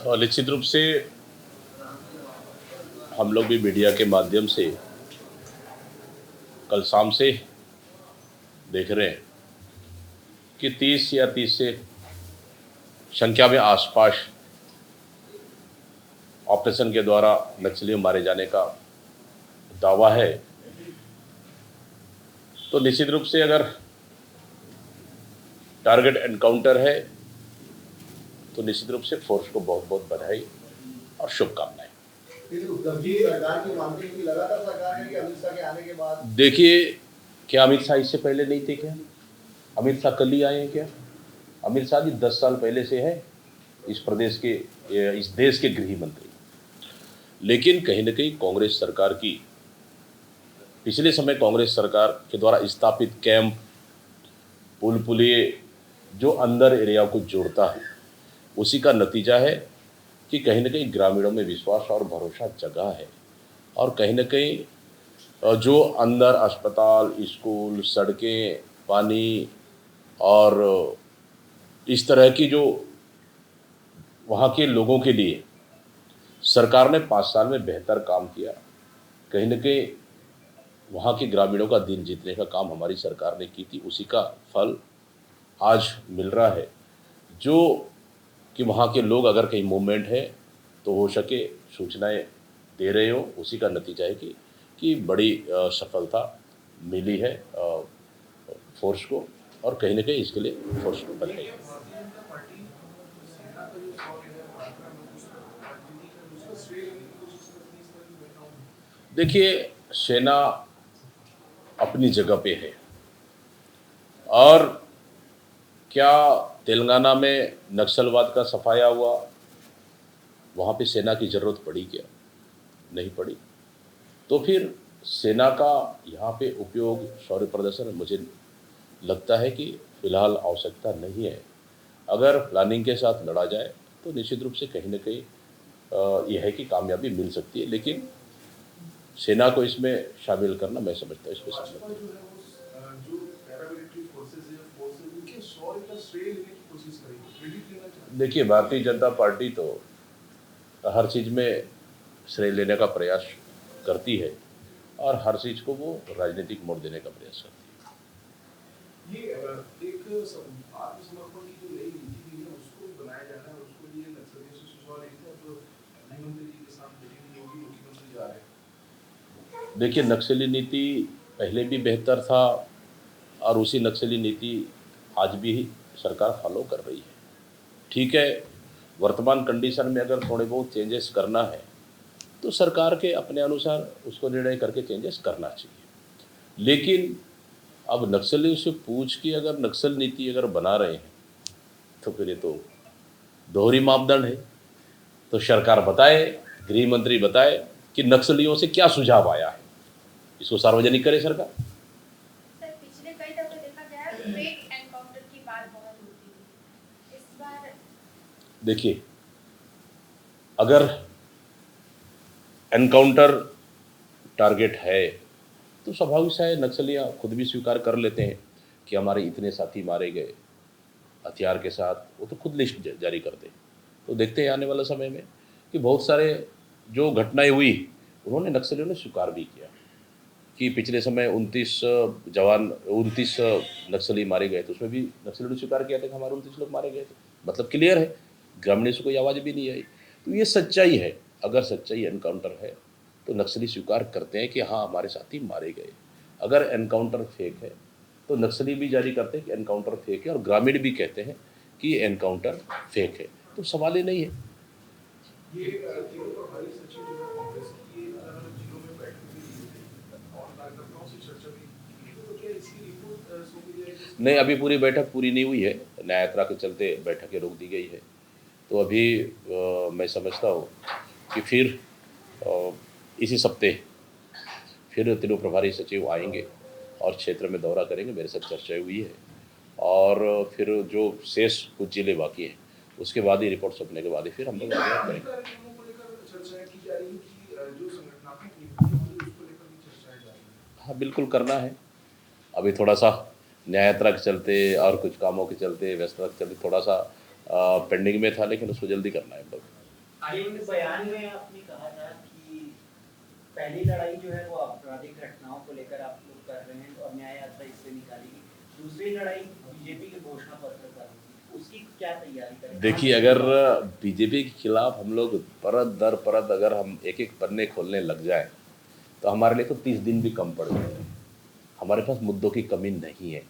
और निश्चित रूप से हम लोग भी मीडिया के माध्यम से कल शाम से देख रहे हैं कि 30 या 30 से संख्या में आसपास ऑपरेशन के द्वारा नक्सलियों मारे जाने का दावा है। तो निश्चित रूप से अगर टारगेट एनकाउंटर है तो निश्चित रूप से फोर्स को बहुत बहुत बधाई और शुभकामनाएं। देखिए, क्या अमित शाह इससे पहले नहीं थे क्या? अमित शाह कल ही आए हैं क्या? अमित शाह जी 10 साल पहले से है इस देश के गृह मंत्री। लेकिन कहीं ना कहीं कांग्रेस सरकार की पिछले समय कांग्रेस सरकार के द्वारा स्थापित कैंप, पुल पुलिये जो अंदर एरिया को जोड़ता है, उसी का नतीजा है कि कहीं ना कहीं ग्रामीणों में विश्वास और भरोसा जगा है। और कहीं ना कहीं जो अंदर अस्पताल, स्कूल, सड़कें, पानी और इस तरह की जो वहाँ के लोगों के लिए सरकार ने 5 साल में बेहतर काम किया, कहीं ना कहीं वहाँ के ग्रामीणों का दिल जीतने का काम हमारी सरकार ने की थी, उसी का फल आज मिल रहा है। जो कि वहाँ के लोग अगर कहीं मूवमेंट है तो हो सके सूचनाएं दे रहे हो, उसी का नतीजा है कि बड़ी सफलता मिली है फोर्स को, और कहीं ना कहीं इसके लिए फोर्स को बधाई। देखिए, सेना अपनी जगह पे है, और क्या तेलंगाना में नक्सलवाद का सफाया हुआ, वहाँ पे सेना की ज़रूरत पड़ी क्या? नहीं पड़ी। तो फिर सेना का यहाँ पे उपयोग, शौर्य प्रदर्शन, मुझे लगता है कि फ़िलहाल आवश्यकता नहीं है। अगर प्लानिंग के साथ लड़ा जाए तो निश्चित रूप से कहीं ना कहीं यह है कि कामयाबी मिल सकती है, लेकिन सेना को इसमें शामिल करना मैं समझता हूँ इसमें शामिल। देखिए, भारतीय जनता पार्टी तो हर चीज़ में श्रेय लेने का प्रयास करती है और हर चीज़ को वो राजनीतिक मोड़ देने का प्रयास करती है। ये एक आत्मसमर्पण की जो नई नीति है उसको बनाया जाना है, उसको लिए नक्सलियों से सुझाव लेते हैं, तो गृहमंत्री जी के साथ मीटिंग होगी, मुख्यमंत्री जा रहे हैं। देखिए, नक्सली नीति पहले भी बेहतर था और उसी नक्सली नीति आज भी सरकार फॉलो कर रही है। ठीक है, वर्तमान कंडीशन में अगर थोड़े बहुत चेंजेस करना है तो सरकार के अपने अनुसार उसको निर्णय करके चेंजेस करना चाहिए। लेकिन अब नक्सलियों से पूछ के अगर नक्सल नीति अगर बना रहे हैं तो फिर ये तो दोहरी मापदंड है। तो सरकार बताए, गृह मंत्री बताए कि नक्सलियों से क्या सुझाव आया है, इसको सार्वजनिक करे सरकार। सर, पिछले कई दफे देखा गया है फेक एनकाउंटर की बात बहुत होती है। इस बार देखिए, अगर एनकाउंटर टारगेट है तो स्वाभाविक सा है, नक्सलियाँ खुद भी स्वीकार कर लेते हैं कि हमारे इतने साथी मारे गए हथियार के साथ, वो तो खुद लिस्ट जारी करते हैं। तो देखते हैं आने वाले समय में कि बहुत सारे जो घटनाएं हुई उन्होंने नक्सलियों ने स्वीकार भी किया कि पिछले समय 29 नक्सली मारे गए थे, उसमें भी नक्सलियों ने स्वीकार किया था कि हमारे 29 लोग मारे गए थे। मतलब क्लियर है, ग्रामीणों से कोई आवाज़ भी नहीं आई। तो ये सच्चाई है। अगर सच्चाई एनकाउंटर है तो नक्सली स्वीकार करते हैं कि हाँ, हमारे साथी मारे गए। अगर एनकाउंटर फेक है तो नक्सली भी जारी करते हैं कि एनकाउंटर फेक है, और ग्रामीण भी कहते हैं कि एनकाउंटर फेक है। तो सवाल ही नहीं है। ये तीनों प्रभारी सचिव जो है कांग्रेस की, ये अलग-अलग जिलों में बैठक भी ली थी और कार्यकर्ताओं से चर्चा भी की, तो क्या इसकी रिपोर्ट सौंपी जाएगी? नहीं, अभी पूरी बैठक पूरी नहीं हुई है, न्याय यात्रा के चलते बैठकें रोक दी गई है। तो अभी मैं समझता हूँ कि फिर इसी सप्ते फिर तीनों प्रभारी सचिव आएंगे और क्षेत्र में दौरा करेंगे, मेरे साथ चर्चा हुई है। और फिर जो शेष कुछ जिले बाकी हैं उसके बाद ही रिपोर्ट सौंपने के बाद ही फिर हम लोग आगे करेंगे। कार्यक्रमों को लेकर चर्चाएं की जा रही हैं कि जो संगठनात्मक नीति होगी उसको लेकर भी चर्चाएं जा रही हैं। हाँ, बिल्कुल करना है। अभी थोड़ा सा न्याय यात्रा के चलते और कुछ कामों के चलते, व्यस्तता के चलते थोड़ा सा पेंडिंग में था, लेकिन उसको जल्दी करना है हम लोग। एक बयान में आपने कहा था कि पहली लड़ाई जो है वो आपराधिक घटनाओं को लेकर आप लोग कर रहे हैं और न्याय यात्रा इससे निकालेगी, दूसरी लड़ाई बीजेपी के घोषणा पत्र पर होगी, उसकी क्या तैयारी करें? देखिए, अगर बीजेपी के खिलाफ हम लोग परत दर परत अगर हम एक एक पन्ने खोलने लग जाए तो हमारे लिए तो 30 दिन भी कम पड़ जाए। हमारे पास मुद्दों की कमी नहीं है,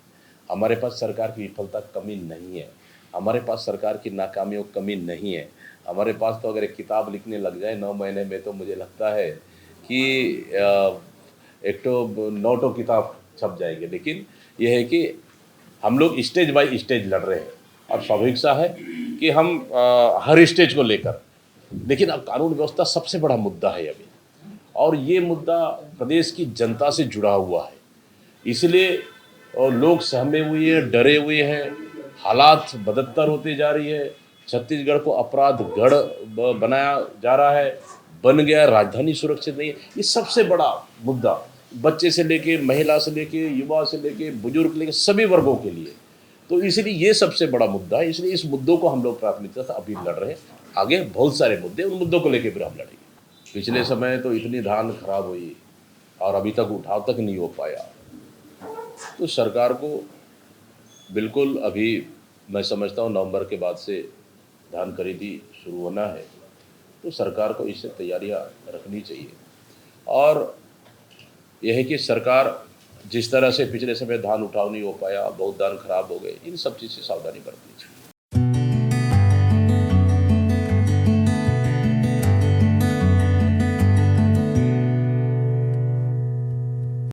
हमारे पास सरकार की विफलता कमी नहीं है, हमारे पास सरकार की नाकामियों की कमी नहीं है। हमारे पास तो अगर एक किताब लिखने लग जाए 9 महीने में तो मुझे लगता है कि एक तो 9 किताब छप जाएगी। लेकिन यह है कि हम लोग स्टेज बाय स्टेज लड़ रहे हैं और स्वाभाविक सा है कि हम हर स्टेज को लेकर, लेकिन अब कानून व्यवस्था सबसे बड़ा मुद्दा है अभी, और ये मुद्दा प्रदेश की जनता से जुड़ा हुआ है। इसलिए लोग सहमे हुए हैं, डरे हुए हैं, हालात बदतर होते जा रही है। छत्तीसगढ़ को अपराध गढ़ बनाया जा रहा है, बन गया, राजधानी सुरक्षित नहीं है। ये सबसे बड़ा मुद्दा बच्चे से लेके, महिला से लेके, युवा से लेके, बुजुर्ग लेके सभी वर्गों के लिए, तो इसलिए ये सबसे बड़ा मुद्दा है। इसलिए इस मुद्दों को हम लोग प्राथमिकता से अभी लड़ रहे हैं। आगे बहुत सारे मुद्दे, उन मुद्दों को लेकर फिर हम लड़ेंगे। पिछले समय तो इतनी धान खराब हुई और अभी तक उठाव तक नहीं हो पाया, तो सरकार को बिल्कुल अभी मैं समझता हूँ नवंबर के बाद से धान खरीदी शुरू होना है, तो सरकार को इससे तैयारियां रखनी चाहिए। और यह है कि सरकार जिस तरह से पिछले समय धान उठाव नहीं हो पाया, बहुत धान खराब हो गए, इन सब चीज़ से सावधानी बरतनी चाहिए।